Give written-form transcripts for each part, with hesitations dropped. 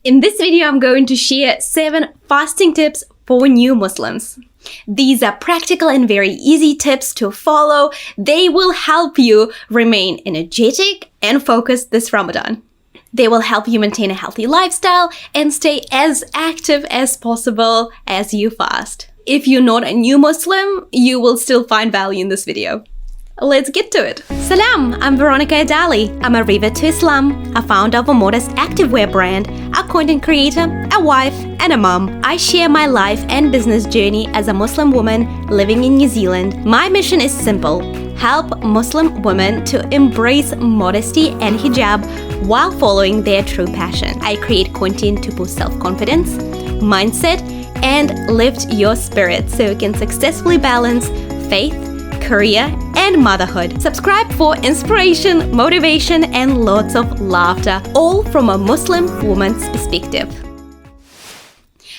In this video, I'm going to share 7 fasting tips for new Muslims. These are practical and very easy tips to follow. They will help you remain energetic and focused this Ramadan. They will help you maintain a healthy lifestyle and stay as active as possible as you fast. If you're not a new Muslim, you will still find value in this video. Let's get to it. Salam, I'm Veronica Adali. I'm a revert to Islam, a founder of a modest activewear brand, a content creator, a wife, and a mom. I share my life and business journey as a Muslim woman living in New Zealand. My mission is simple: help Muslim women to embrace modesty and hijab while following their true passion. I create content to boost self-confidence, mindset, and lift your spirit so you can successfully balance faith, career, and motherhood. Subscribe for inspiration, motivation, and lots of laughter, all from a Muslim woman's perspective.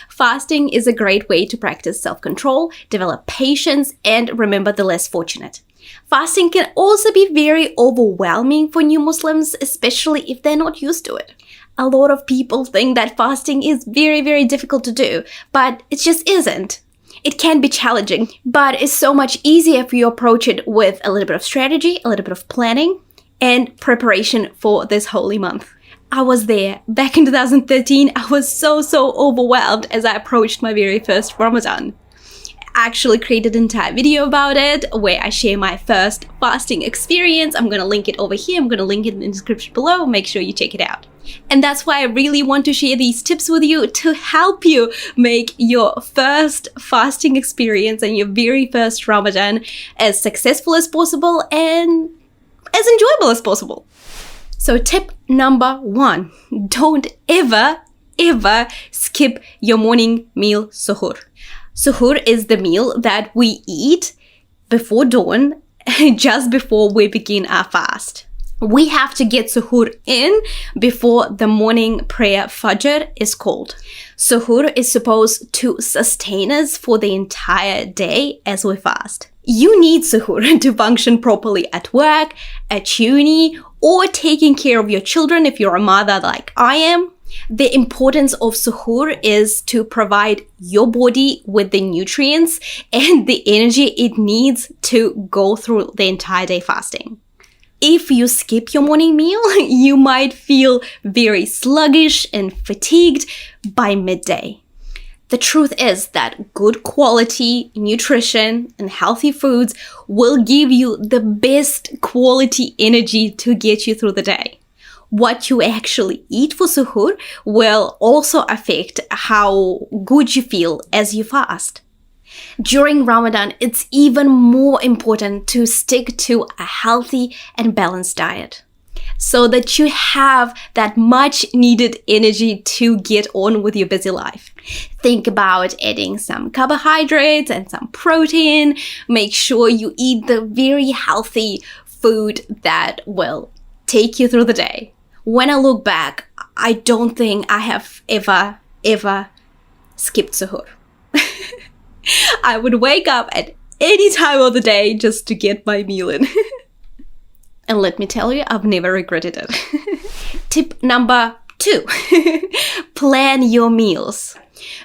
Fasting is a great way to practice self-control, develop patience, and remember the less fortunate. Fasting can also be very overwhelming for new Muslims, especially if they're not used to it. A lot of people think that fasting is very, very difficult to do, but it just isn't. It can be challenging, but it's so much easier if you approach it with a little bit of strategy, a little bit of planning, and preparation for this holy month. I was there back in 2013. I was so overwhelmed as I approached my very first Ramadan. I actually created an entire video about it where I share my first fasting experience. I'm going to link it over here. I'm going to link it in the description below. Make sure you check it out. And that's why I really want to share these tips with you to help you make your first fasting experience and your very first Ramadan as successful as possible and as enjoyable as possible. So tip number 1, don't ever skip your morning meal suhoor. Suhoor is the meal that we eat before dawn, just before we begin our fast. We have to get suhoor in before the morning prayer Fajr is called. Suhoor is supposed to sustain us for the entire day as we fast. You need suhoor to function properly at work, at uni, or taking care of your children if you're a mother like I am. The importance of suhoor is to provide your body with the nutrients and the energy it needs to go through the entire day fasting. If you skip your morning meal, you might feel very sluggish and fatigued by midday. The truth is that good quality nutrition and healthy foods will give you the best quality energy to get you through the day. What you actually eat for suhoor will also affect how good you feel as you fast. During Ramadan, it's even more important to stick to a healthy and balanced diet so that you have that much needed energy to get on with your busy life. Think about adding some carbohydrates and some protein. Make sure you eat the very healthy food that will take you through the day. When I look back, I don't think I have ever skipped suhoor. I would wake up at any time of the day just to get my meal in. And let me tell you, I've never regretted it. Tip number 2, plan your meals.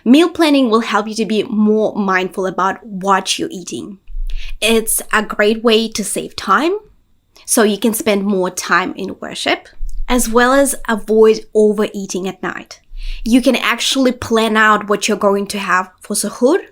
Meal planning will help you to be more mindful about what you're eating. It's a great way to save time, so you can spend more time in worship, as well as avoid overeating at night. You can actually plan out what you're going to have for suhoor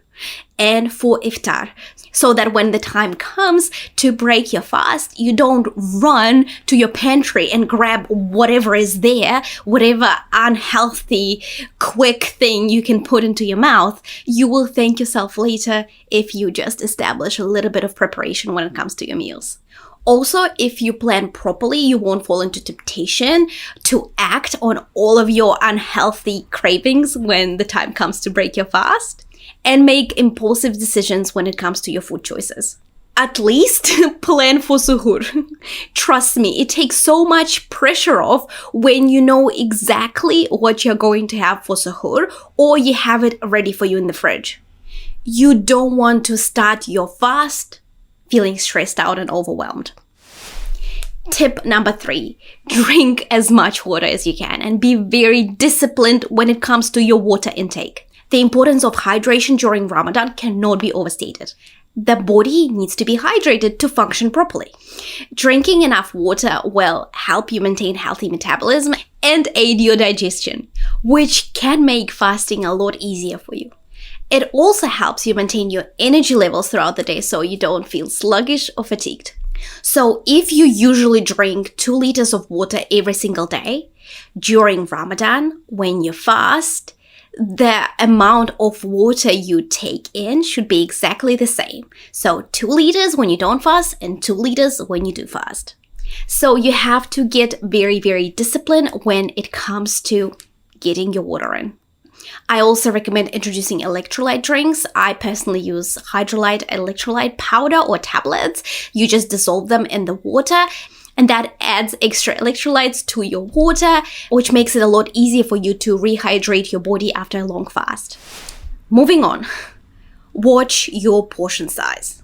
and for iftar, so that when the time comes to break your fast, you don't run to your pantry and grab whatever is there, whatever unhealthy, quick thing you can put into your mouth. You will thank yourself later if you just establish a little bit of preparation when it comes to your meals. Also, if you plan properly, you won't fall into temptation to act on all of your unhealthy cravings when the time comes to break your fast, and make impulsive decisions when it comes to your food choices. At least plan for suhoor. Trust me, it takes so much pressure off when you know exactly what you're going to have for suhoor, or you have it ready for you in the fridge. You don't want to start your fast feeling stressed out and overwhelmed. Tip number 3, drink as much water as you can and be very disciplined when it comes to your water intake. The importance of hydration during Ramadan cannot be overstated. The body needs to be hydrated to function properly. Drinking enough water will help you maintain healthy metabolism and aid your digestion, which can make fasting a lot easier for you. It also helps you maintain your energy levels throughout the day so you don't feel sluggish or fatigued. So if you usually drink 2 liters of water every single day, during Ramadan, when you fast, the amount of water you take in should be exactly the same. So 2 liters when you don't fast and 2 liters when you do fast. So you have to get very, very disciplined when it comes to getting your water in. I also recommend introducing electrolyte drinks. I personally use hydrolyte electrolyte powder or tablets. You just dissolve them in the water, and that adds extra electrolytes to your water, which makes it a lot easier for you to rehydrate your body after a long fast. Moving on, watch your portion size.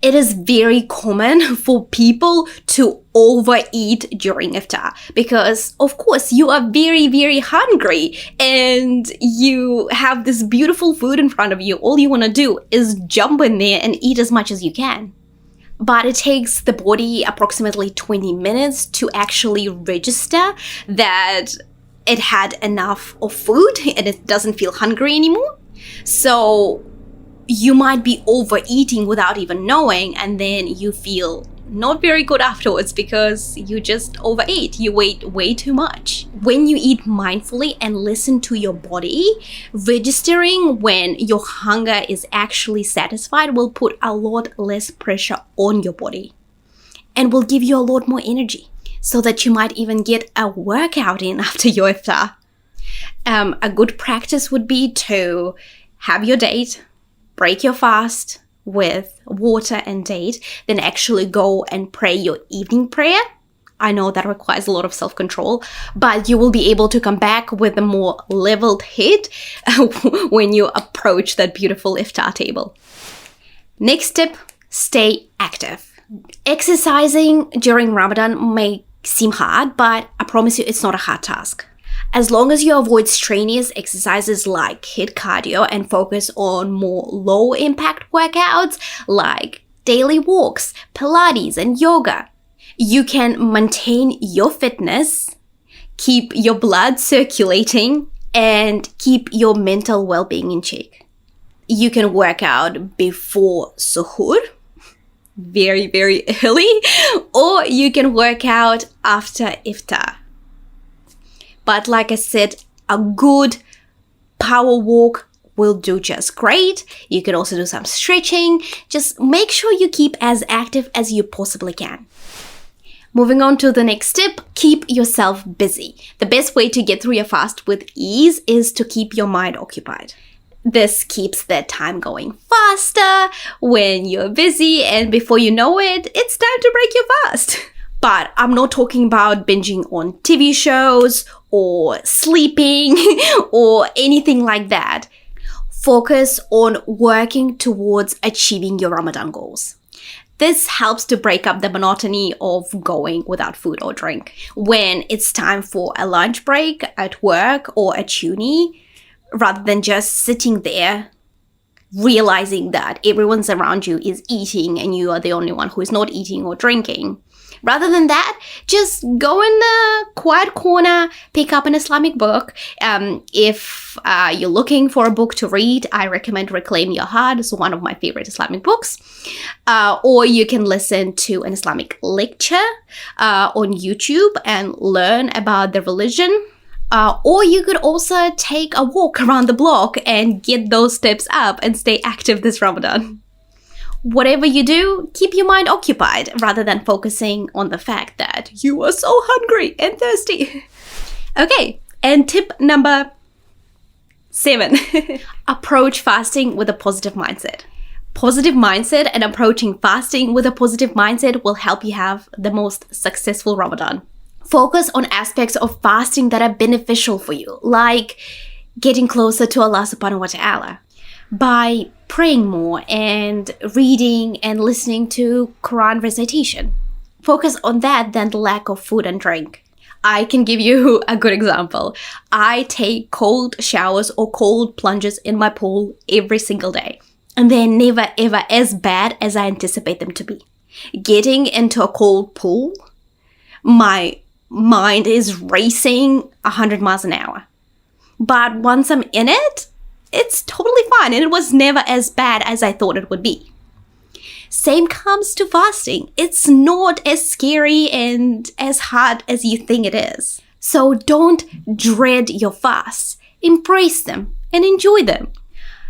It is very common for people to overeat during iftar because, of course, you are very, very hungry and you have this beautiful food in front of you. All you want to do is jump in there and eat as much as you can. But it takes the body approximately 20 minutes to actually register that it had enough of food and it doesn't feel hungry anymore. So you might be overeating without even knowing, and then you feel not very good afterwards because you just overate. You ate way too much. When you eat mindfully and listen to your body, registering when your hunger is actually satisfied will put a lot less pressure on your body and will give you a lot more energy so that you might even get a workout in after your iftar. A good practice would be to have your date, break your fast with water and date, then actually go and pray your evening prayer. I know that requires a lot of self-control, but you will be able to come back with a more leveled head when you approach that beautiful iftar table. Next tip, stay active. Exercising during Ramadan may seem hard, but I promise you it's not a hard task. As long as you avoid strenuous exercises like HIIT cardio and focus on more low-impact workouts like daily walks, Pilates, and yoga, you can maintain your fitness, keep your blood circulating, and keep your mental well-being in check. You can work out before suhoor, very, very early, or you can work out after iftar. But like I said, a good power walk will do just great. You can also do some stretching. Just make sure you keep as active as you possibly can. Moving on to the next tip, keep yourself busy. The best way to get through your fast with ease is to keep your mind occupied. This keeps the time going faster when you're busy, and before you know it, it's time to break your fast. But I'm not talking about binging on TV shows or sleeping or anything like that. Focus on working towards achieving your Ramadan goals. This helps to break up the monotony of going without food or drink. When it's time for a lunch break at work or at uni, rather than just sitting there realizing that everyone's around you is eating and you are the only one who is not eating or drinking. Rather than that, just go in the quiet corner, pick up an Islamic book. If you're looking for a book to read, I recommend Reclaim Your Heart. It's one of my favorite Islamic books. Or you can listen to an Islamic lecture on YouTube and learn about the religion. Or you could also take a walk around the block and get those steps up and stay active this Ramadan. Whatever you do, keep your mind occupied rather than focusing on the fact that you are so hungry and thirsty. Okay, and tip number 7. Approach fasting with a positive mindset. Positive mindset and approaching fasting with a positive mindset will help you have the most successful Ramadan. Focus on aspects of fasting that are beneficial for you, like getting closer to Allah subhanahu wa ta'ala by praying more and reading and listening to Quran recitation. focus on that than the lack of food and drink. I can give you a good example. I take cold showers or cold plunges in my pool every single day, and they're never ever as bad as I anticipate them to be. Getting into a cold pool, my mind is racing 100 miles an hour. But once I'm in it, it's totally fine, and it was never as bad as I thought it would be. Same comes to fasting. It's not as scary and as hard as you think it is. So don't dread your fasts. Embrace them and enjoy them.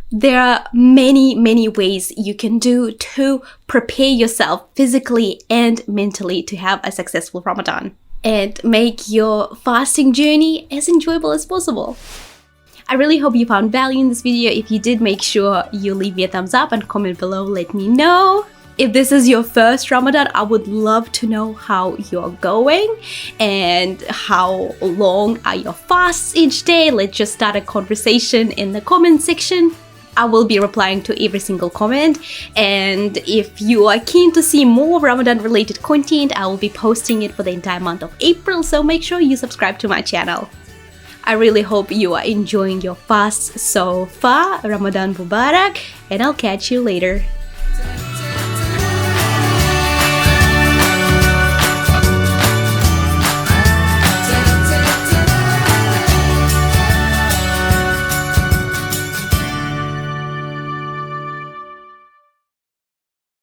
There are many, many ways you can do to prepare yourself physically and mentally to have a successful Ramadan and make your fasting journey as enjoyable as possible. I really hope you found value in this video. If you did, make sure you leave me a thumbs up and comment below. Let me know. If this is your first Ramadan, I would love to know how you're going and how long are your fasts each day. Let's just start a conversation in the comment section. I will be replying to every single comment, and if you are keen to see more Ramadan related content, I will be posting it for the entire month of April, so make sure you subscribe to my channel. I really hope you are enjoying your fast so far. Ramadan Mubarak, and I'll catch you later.